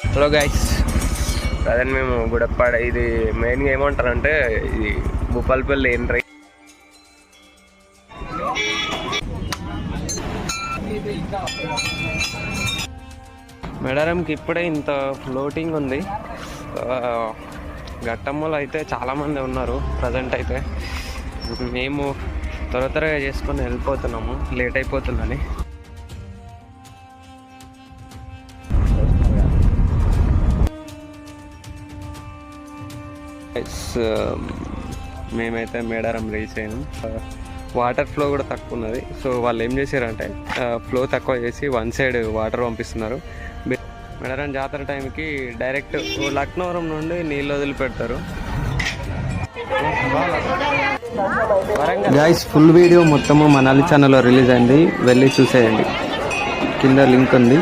Hello guys, అదే మేము గుడప్పాడ ఇది మెయిన్గా ఏమంటారంటే ఇది భూపాలపల్లి ఎంట్రీ. మేడారంకి ఇప్పుడే ఇంత ఫ్లోటింగ్ ఉంది. గట్టమ్మలో అయితే చాలామంది ఉన్నారు ప్రజెంట్. అయితే మేము త్వరగా చేసుకొని వెళ్ళిపోతున్నాము, లేట్ అయిపోతుందని. మేమైతే మేడారం రీచ్ అయినాం. వాటర్ ఫ్లో కూడా తక్కువ ఉన్నది. సో వాళ్ళు ఏం చేశారంటే ఫ్లో తక్కువ చేసి వన్ సైడ్ వాటర్ పంపిస్తున్నారు. మేడారం జాతర టైంకి డైరెక్ట్ లక్నవరం నుండి నీళ్ళు వదిలిపెడతారు. గైస్, ఫుల్ వీడియో మొత్తము మనాలి ఛానల్లో రిలీజ్ అయింది, వెళ్ళి చూసేయండి. కింద లింక్ ఉంది.